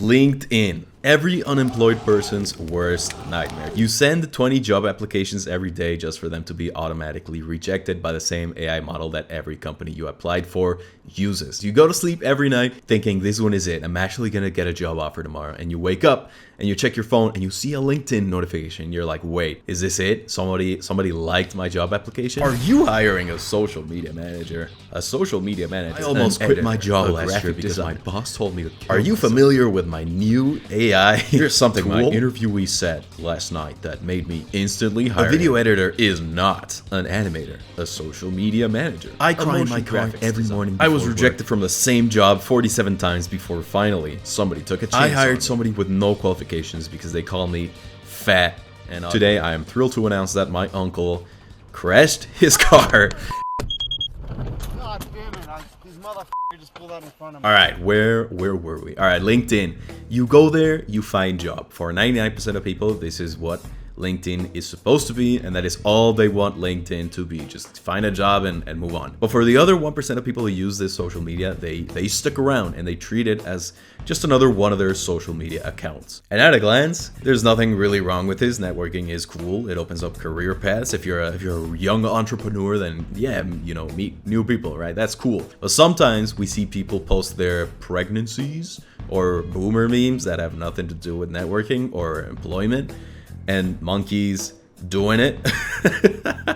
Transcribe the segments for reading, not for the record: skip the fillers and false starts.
LinkedIn. Every unemployed person's worst nightmare. You send 20 job applications every day just for them to be automatically rejected by the same AI model that every company you applied for uses. You go to sleep every night thinking this one is it. I'm actually gonna get a job offer tomorrow. And you wake up and you check your phone and you see a LinkedIn notification. You're like, wait, is this it? Somebody liked my job application? Are you hiring a social media manager? A social media manager? I almost quit my job last year because my boss told me to kill Are you familiar with my new AI? Here's something my interviewee said last night that made me instantly hire. A video editor is not an animator, a social media manager. I cry in my car every morning. I was rejected from the same job 47 times before finally somebody took a chance. I hired somebody with no qualifications because they call me fat. And today I am thrilled to announce that my uncle crashed his car. God damn it, these motherfuckers just pulled out in front of me. Alright, where were we? Alright, LinkedIn. You go there, you find job. For 99% of people, this is what LinkedIn is supposed to be, and that is all they want LinkedIn to be. Just find a job and move on. But for the other 1% of people who use this social media, they stick around and they treat it as just another one of their social media accounts. And at a glance, there's nothing really wrong with this. Networking is cool. It opens up career paths. If you're a young entrepreneur, then yeah, you know, meet new people, right? That's cool. But sometimes we see people post their pregnancies or boomer memes that have nothing to do with networking or employment. And monkeys doing it.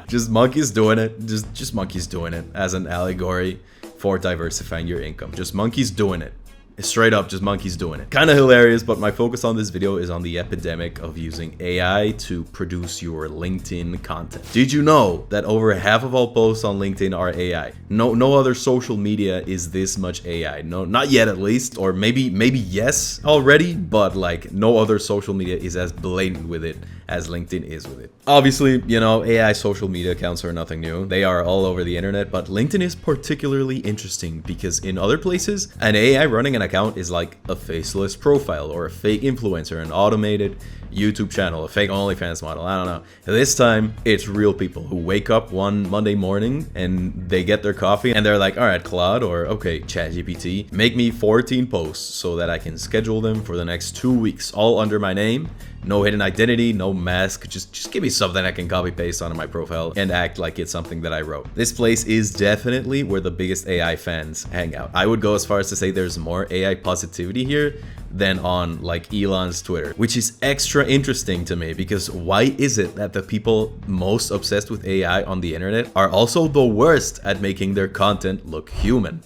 Just monkeys doing it. Just monkeys doing it as an allegory for diversifying your income. Just monkeys doing it. Straight up, just monkeys doing it. Kind of hilarious, but my focus on this video is on the epidemic of using AI to produce your LinkedIn content. Did you know that over half of all posts on LinkedIn are AI? No other social media is this much AI. No, not yet at least, or maybe yes already, but like no other social media is as blatant with it as LinkedIn is with it. Obviously, you know, AI social media accounts are nothing new. They are all over the internet, but LinkedIn is particularly interesting because in other places, an AI running an account is like a faceless profile or a fake influencer, an automated YouTube channel, a fake OnlyFans model, I don't know. This time, it's real people who wake up one Monday morning and they get their coffee and they're like, all right, Claude, or okay, ChatGPT, make me 14 posts so that I can schedule them for the next 2 weeks, all under my name. No hidden identity, no mask, just give me something I can copy paste onto my profile and act like it's something that I wrote. This place is definitely where the biggest AI fans hang out. I would go as far as to say there's more AI positivity here than on like Elon's Twitter, which is extra interesting to me because why is it that the people most obsessed with AI on the internet are also the worst at making their content look human?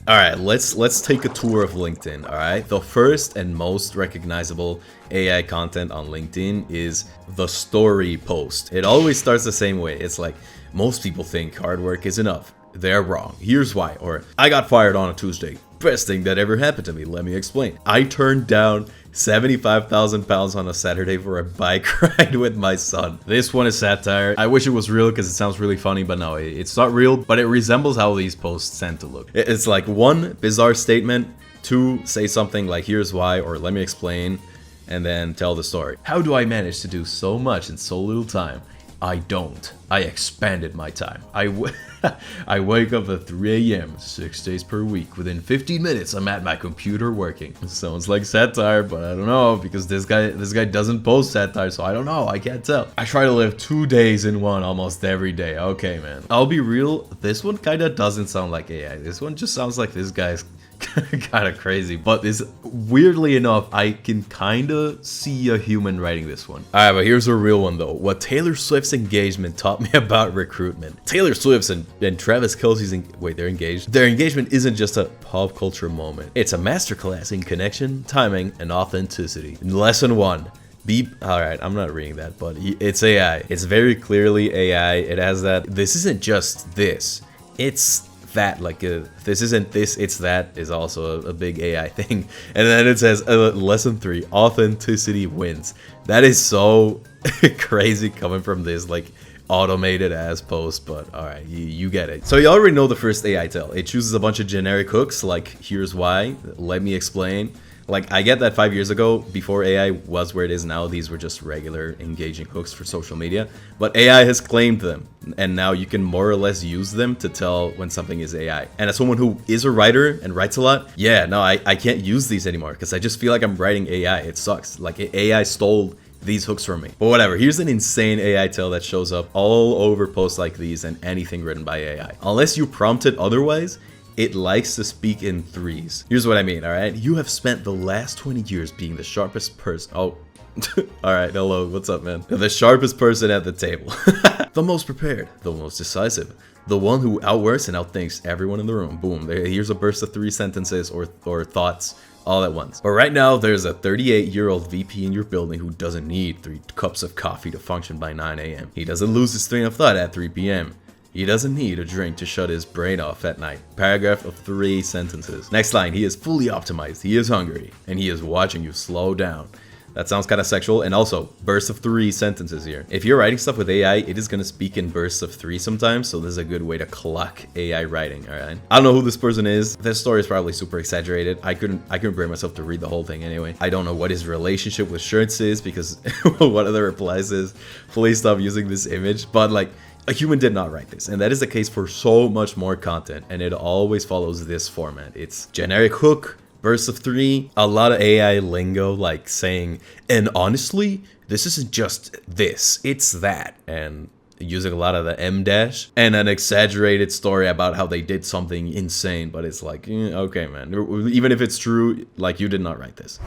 All right, let's take a tour of LinkedIn. All right, the first and most recognizable AI content on LinkedIn is the story post. It always starts the same way. It's like, most people think hard work is enough. They're wrong. Here's why. Or I got fired on a Tuesday. Best thing that ever happened to me. Let me explain. I turned down 75,000 pounds on a Saturday for a bike ride with my son. This one is satire. I wish it was real because it sounds really funny, but no, it's not real, but it resembles how these posts tend to look. It's like 1, bizarre statement, 2, say something like here's why or let me explain, and then tell the story. How do I manage to do so much in so little time? I don't. I expanded my time. I wake up at 3 a.m. 6 days per week. Within 15 minutes, I'm at my computer working. Sounds like satire, but I don't know because this guy doesn't post satire, so I don't know. I can't tell. I try to live 2 days in one almost every day. Okay, man. I'll be real. This one kind of doesn't sound like AI. This one just sounds like this guy's kind of crazy, but this, weirdly enough, I can kind of see a human writing this one. All right, but here's a real one though. What Taylor Swift's engagement taught me about recruitment. Taylor Swift's and Travis Kelce's they're engaged. Their engagement isn't just a pop culture moment. It's a masterclass in connection, timing, and authenticity. Lesson 1. All right, I'm not reading that, but it's AI. It's very clearly AI. It has that. This isn't just this. It's that, like this isn't this, it's that is also a big AI thing. And then it says lesson 3, authenticity wins. That is so crazy coming from this like automated ass post, but all right, you get it. So you already know the first AI tell. It chooses a bunch of generic hooks like here's why, let me explain, Like, I get that 5 years ago, before AI was where it is now, these were just regular engaging hooks for social media. But AI has claimed them, and now you can more or less use them to tell when something is AI. And as someone who is a writer and writes a lot, yeah, no, I can't use these anymore because I just feel like I'm writing AI. It sucks. Like, AI stole these hooks from me. But whatever, here's an insane AI tell that shows up all over posts like these and anything written by AI. Unless you prompt it otherwise, it likes to speak in threes. Here's what I mean, alright? You have spent the last 20 years being the sharpest person. Oh, alright, hello, what's up, man? The sharpest person at the table. The most prepared, the most decisive, the one who outworks and outthinks everyone in the room. Boom, here's a burst of 3 sentences or thoughts all at once. But right now, there's a 38-year-old VP in your building who doesn't need 3 cups of coffee to function by 9 a.m. He doesn't lose his train of thought at 3 p.m. He doesn't need a drink to shut his brain off at night. Paragraph of 3 sentences. Next line, he is fully optimized, he is hungry, and he is watching you slow down. That sounds kind of sexual. And also, bursts of 3 sentences here. If you're writing stuff with AI, it is going to speak in bursts of 3 sometimes, so this is a good way to clock AI writing, alright? I don't know who this person is. This story is probably super exaggerated. I couldn't bring myself to read the whole thing anyway. I don't know what his relationship with shirts is, because one of the replies is, please stop using this image. But like, a human did not write this, and that is the case for so much more content, and it always follows this format. It's generic hook, bursts of 3, a lot of AI lingo like saying, and honestly, this isn't just this, it's that, and using a lot of the M dash, and an exaggerated story about how they did something insane, but it's like, okay, man, even if it's true, like, you did not write this.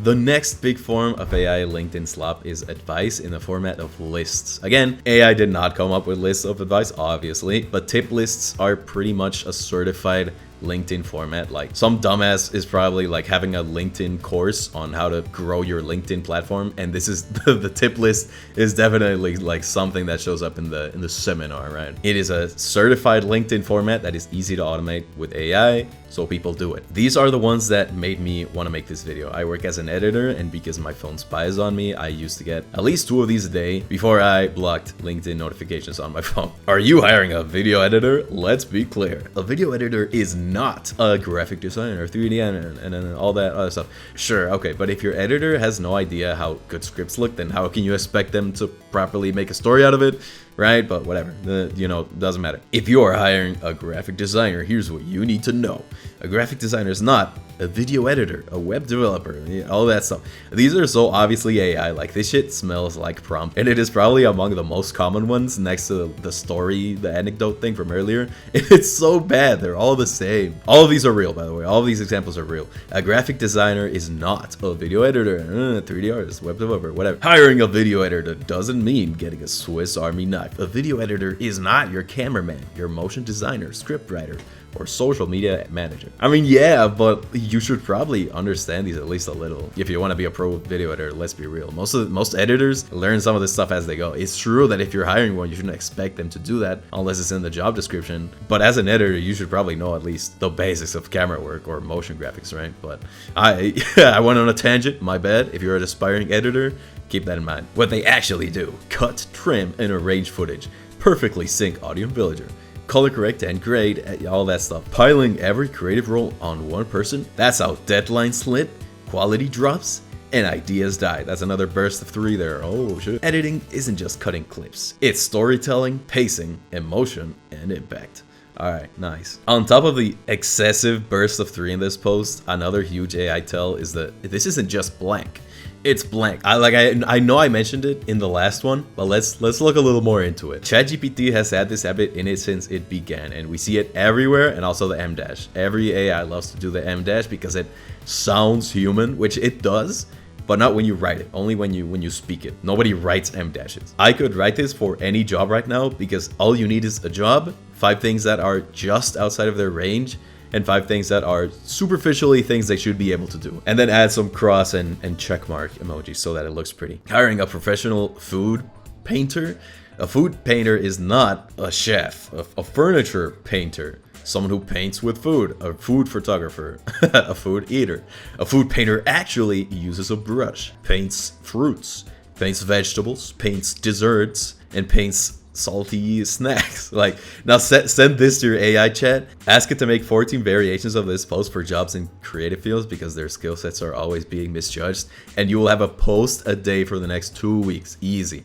The next big form of AI LinkedIn slop is advice in the format of lists. Again, AI did not come up with lists of advice, obviously, but tip lists are pretty much a certified LinkedIn format. Like, some dumbass is probably like having a LinkedIn course on how to grow your LinkedIn platform, and this is the tip list is definitely like something that shows up in the seminar, right? It is a certified LinkedIn format that is easy to automate with AI, so people do it. These are the ones that made me want to make this video. I work as an editor, and because my phone spies on me, I used to get at least 2 of these a day before I blocked LinkedIn notifications on my phone. Are you hiring a video editor? Let's be clear. A video editor is not a graphic designer, 3D and all that other stuff. Sure, okay, but if your editor has no idea how good scripts look, then how can you expect them to properly make a story out of it? Right? But whatever, doesn't matter. If you are hiring a graphic designer, here's what you need to know. A graphic designer is not a video editor, a web developer, all that stuff. These are so obviously AI, like this shit smells like prompt. And it is probably among the most common ones next to the story, the anecdote thing from earlier. It's so bad, they're all the same. All of these are real, by the way, all of these examples are real. A graphic designer is not a video editor, 3D artist, web developer, whatever. Hiring a video editor doesn't mean getting a Swiss Army knife. A video editor is not your cameraman, your motion designer, scriptwriter, or social media manager. I mean, yeah, but you should probably understand these at least a little. If you want to be a pro video editor, let's be real. Most editors learn some of this stuff as they go. It's true that if you're hiring one, you shouldn't expect them to do that unless it's in the job description. But as an editor, you should probably know at least the basics of camera work or motion graphics, right? But I went on a tangent, my bad. If you're an aspiring editor, keep that in mind. What they actually do: cut, trim, and arrange footage, perfectly sync audio and villager, color correct and grade, all that stuff. Piling every creative role on one person, that's how deadlines slip, quality drops, and ideas die. That's another burst of 3 there. Oh shit. Editing isn't just cutting clips. It's storytelling, pacing, emotion, and impact. Alright, nice. On top of the excessive burst of 3 in this post, another huge AI tell is that this isn't just blank. It's blank. I know I mentioned it in the last one, but let's look a little more into it. ChatGPT has had this habit in it since it began, and we see it everywhere, and also the M dash. Every AI loves to do the M dash because it sounds human, which it does, but not when you write it, only when you speak it. Nobody writes M dashes. I could write this for any job right now because all you need is a job, 5 things that are just outside of their range, and 5 things that are superficially things they should be able to do. And then add some cross and check mark emojis so that it looks pretty. Hiring a professional food painter. A food painter is not a chef, a furniture painter, someone who paints with food, a food photographer, a food eater. A food painter actually uses a brush, paints fruits, paints vegetables, paints desserts, and paints salty snacks. Like, now send this to your AI chat, ask it to make 14 variations of this post for jobs in creative fields because their skill sets are always being misjudged, and you will have a post a day for the next 2 weeks. Easy.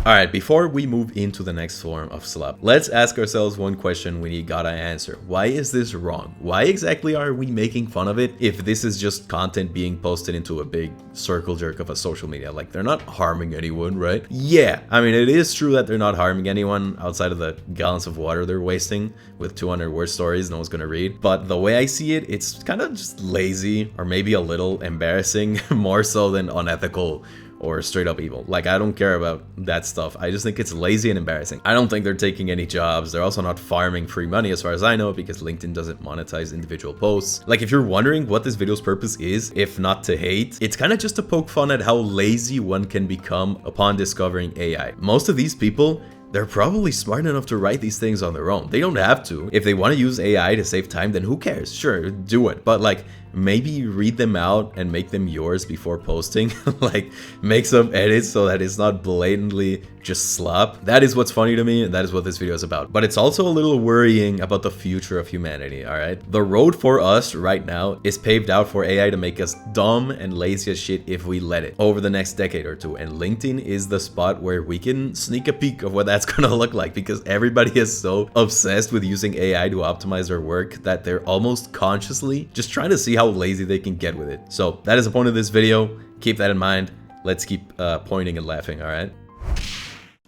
Alright, before we move into the next form of Slop, let's ask ourselves one question we gotta answer. Why is this wrong? Why exactly are we making fun of it if this is just content being posted into a big circle jerk of a social media? Like, they're not harming anyone, right? Yeah, I mean, it is true that they're not harming anyone outside of the gallons of water they're wasting with 200 word stories no one's gonna read. But the way I see it, it's kind of just lazy, or maybe a little embarrassing, more so than unethical or straight up evil. Like, I don't care about that stuff. I just think it's lazy and embarrassing. I don't think they're taking any jobs. They're also not farming free money as far as I know, because LinkedIn doesn't monetize individual posts. Like, if you're wondering what this video's purpose is, if not to hate, it's kind of just to poke fun at how lazy one can become upon discovering AI. Most of these people, they're probably smart enough to write these things on their own. They don't have to. If they want to use AI to save time, then who cares? Sure, do it. But like, maybe read them out and make them yours before posting. Like, make some edits so that it's not blatantly just slop. That is what's funny to me, and that is what this video is about. But it's also a little worrying about the future of humanity, alright? The road for us right now is paved out for AI to make us dumb and lazy as shit if we let it over the next decade or two. And LinkedIn is the spot where we can sneak a peek of what that's gonna look like, because everybody is so obsessed with using AI to optimize their work that they're almost consciously just trying to see how lazy they can get with it. So that is the point of this video. Keep that in mind. Let's keep pointing and laughing, alright?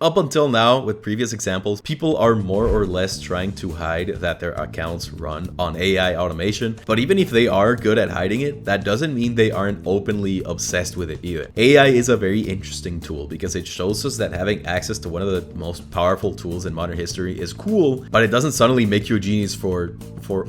Up until now, with previous examples, people are more or less trying to hide that their accounts run on AI automation. But even if they are good at hiding it, that doesn't mean they aren't openly obsessed with it either. AI is a very interesting tool because it shows us that having access to one of the most powerful tools in modern history is cool, but it doesn't suddenly make you a genius for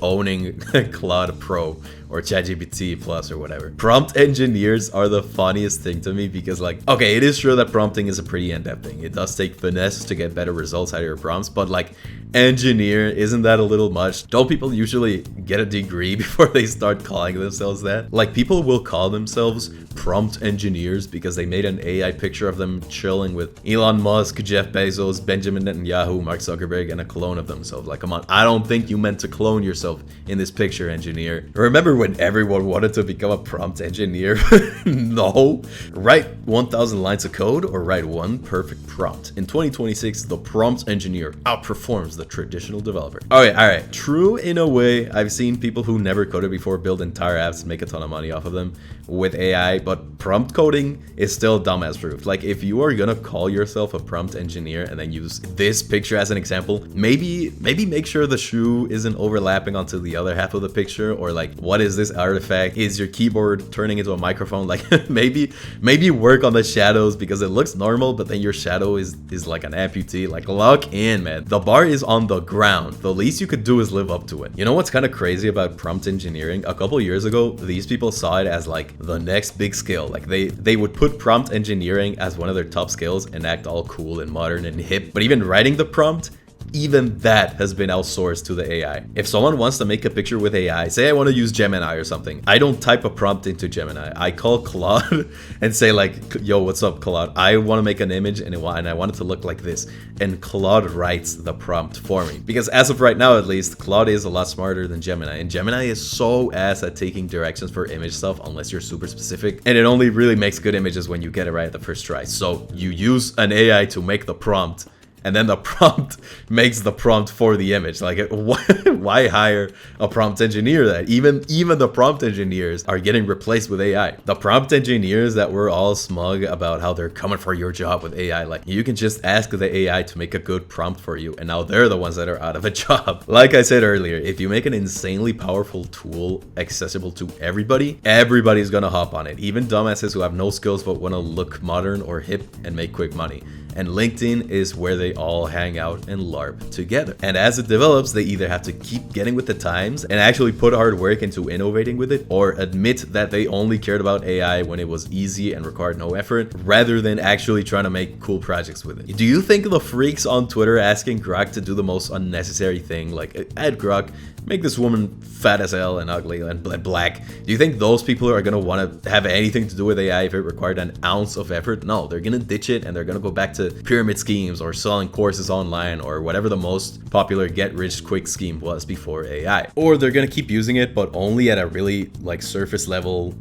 owning Claude Pro or ChatGPT Plus or whatever. Prompt engineers are the funniest thing to me because, like, okay, it is true that prompting is a pretty in-depth thing. It does take finesse to get better results out of your prompts, but like, engineer, isn't that a little much? Don't people usually get a degree before they start calling themselves that? Like, people will call themselves prompt engineers because they made an AI picture of them chilling with Elon Musk, Jeff Bezos, Benjamin Netanyahu, Mark Zuckerberg, and a clone of themselves. Like, come on, I don't think you meant to clone yourself in this picture, engineer. Remember when everyone wanted to become a prompt engineer? No. Write 1,000 lines of code or write one perfect prompt. In 2026, the prompt engineer outperforms the traditional developer. Alright. True in a way. I've seen people who never coded before build entire apps and make a ton of money off of them with AI, but prompt coding is still dumbass proof. Like, if you are gonna call yourself a prompt engineer and then use this picture as an example, maybe make sure the shoe isn't overlapping onto the other half of the picture, or like, what is this artifact? Is your keyboard turning into a microphone? Like, maybe work on the shadows because it looks normal, but then your shadow is like an amputee. Like, lock in, man. The bar is on the ground. The least you could do is live up to it. You know what's kind of crazy about prompt engineering? A couple years ago, these people saw it as like the next big skill. Like, they would put prompt engineering as one of their top skills and act all cool and modern and hip. But even writing the prompt, even that has been outsourced to the AI. If someone wants to make a picture with AI, say I want to use Gemini or something, I don't type a prompt into Gemini. I call Claude and say like, yo, what's up, Claude? I want to make an image and I want it to look like this. And Claude writes the prompt for me. Because as of right now, at least, Claude is a lot smarter than Gemini. And Gemini is so ass at taking directions for image stuff unless you're super specific. And it only really makes good images when you get it right at the first try. So you use an AI to make the prompt, and then the prompt makes the prompt for the image. Like, why hire a prompt engineer? That even the prompt engineers are getting replaced with AI. The prompt engineers that were all smug about how they're coming for your job with AI, like, you can just ask the AI to make a good prompt for you, and now they're the ones that are out of a job. Like I said earlier, if you make an insanely powerful tool accessible to everybody, everybody's gonna hop on it. Even dumbasses who have no skills but want to look modern or hip and make quick money. And LinkedIn is where they all hang out and LARP together. And as it develops, they either have to keep getting with the times and actually put hard work into innovating with it, or admit that they only cared about AI when it was easy and required no effort, rather than actually trying to make cool projects with it. Do you think the freaks on Twitter asking Grok to do the most unnecessary thing, like add Grok, make this woman fat as hell and ugly and black. Do you think those people are gonna want to have anything to do with AI if it required an ounce of effort? No, they're gonna ditch it and they're gonna go back to pyramid schemes or selling courses online or whatever the most popular get-rich-quick scheme was before AI. Or they're gonna keep using it, but only at a really like surface level,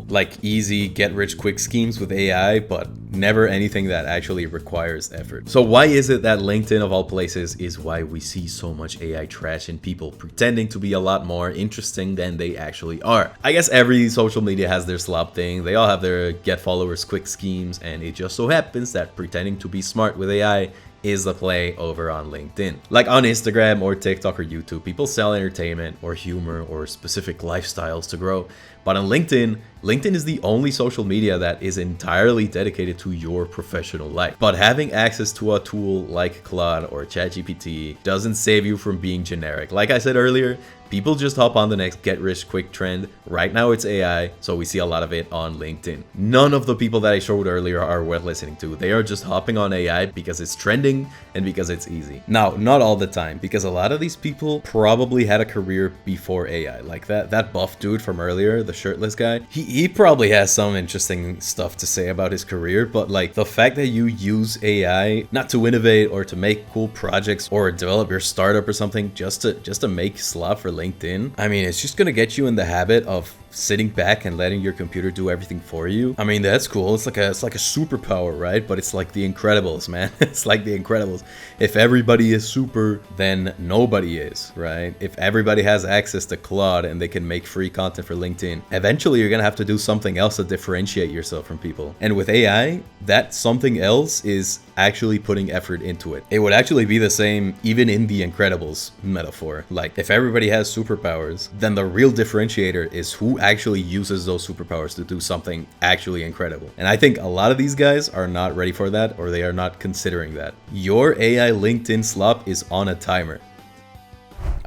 like easy get-rich-quick schemes with AI, but never anything that actually requires effort. So why is it that LinkedIn of all places is why we see so much AI trash and people pretending to be a lot more interesting than they actually are? I guess every social media has their slop thing. They all have their get followers quick schemes, and it just so happens that pretending to be smart with AI is the play over on LinkedIn. Like on Instagram or TikTok or YouTube, people sell entertainment or humor or specific lifestyles to grow. But on LinkedIn, LinkedIn is the only social media that is entirely dedicated to your professional life. But having access to a tool like Claude or ChatGPT doesn't save you from being generic. Like I said earlier, people just hop on the next get-rich-quick trend. Right now it's AI, so we see a lot of it on LinkedIn. None of the people that I showed earlier are worth listening to. They are just hopping on AI because it's trending and because it's easy. Now, not all the time, because a lot of these people probably had a career before AI. Like that buff dude from earlier, the shirtless guy, he probably has some interesting stuff to say about his career, but like the fact that you use AI not to innovate or to make cool projects or develop your startup or something just to make slop for LinkedIn, I mean, it's just gonna get you in the habit of sitting back and letting your computer do everything for you. I mean, that's cool. It's like a superpower, right? But it's like the Incredibles, man. It's like the Incredibles. If everybody is super, then nobody is, right? If everybody has access to Claude and they can make free content for LinkedIn, eventually you're gonna have to do something else to differentiate yourself from people. And with AI, that something else is actually putting effort into it. It would actually be the same even in the Incredibles metaphor. Like if everybody has superpowers, then the real differentiator is who actually uses those superpowers to do something actually incredible. And I think a lot of these guys are not ready for that, or they are not considering that. Your AI LinkedIn slop is on a timer.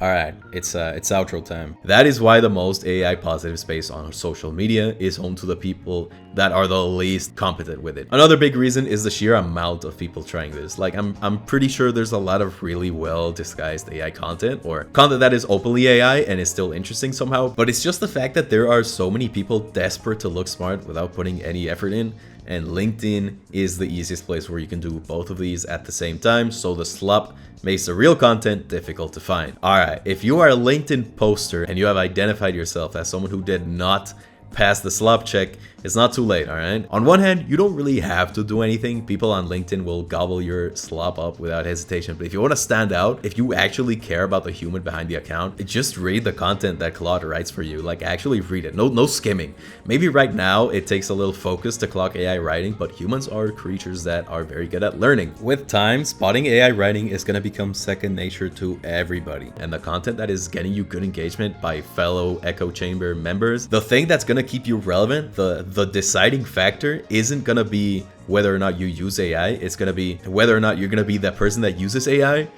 Alright, it's outro time. That is why the most AI positive space on social media is home to the people that are the least competent with it. Another big reason is the sheer amount of people trying this. Like I'm pretty sure there's a lot of really well disguised AI content, or content that is openly AI and is still interesting somehow, but it's just the fact that there are so many people desperate to look smart without putting any effort in. And LinkedIn is the easiest place where you can do both of these at the same time, so the slop makes the real content difficult to find. Alright, if you are a LinkedIn poster and you have identified yourself as someone who did not pass the slop check, it's not too late, alright? On one hand, you don't really have to do anything. People on LinkedIn will gobble your slop up without hesitation. But if you want to stand out, if you actually care about the human behind the account, just read the content that Claude writes for you. Like, actually read it. No skimming. Maybe right now it takes a little focus to clock AI writing, but humans are creatures that are very good at learning. With time, spotting AI writing is going to become second nature to everybody. And the content that is getting you good engagement by fellow echo chamber members, the thing that's going to keep you relevant, the deciding factor isn't gonna be whether or not you use AI, it's gonna be whether or not you're gonna be that person that uses AI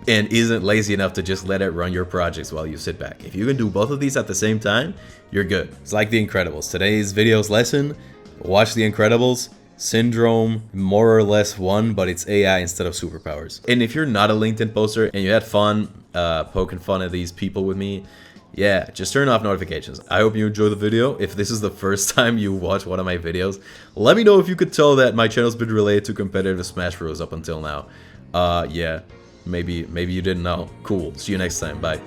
and isn't lazy enough to just let it run your projects while you sit back. If you can do both of these at the same time, you're good. It's like The Incredibles. Today's video's lesson, watch The Incredibles. Syndrome more or less won, but it's AI instead of superpowers. And if you're not a LinkedIn poster and you had fun poking fun at these people with me, yeah, just turn off notifications. I hope you enjoy the video. If this is the first time you watch one of my videos, let me know if you could tell that my channel's been related to competitive Smash Bros up until now. Yeah, maybe you didn't know. Cool. See you next time. Bye.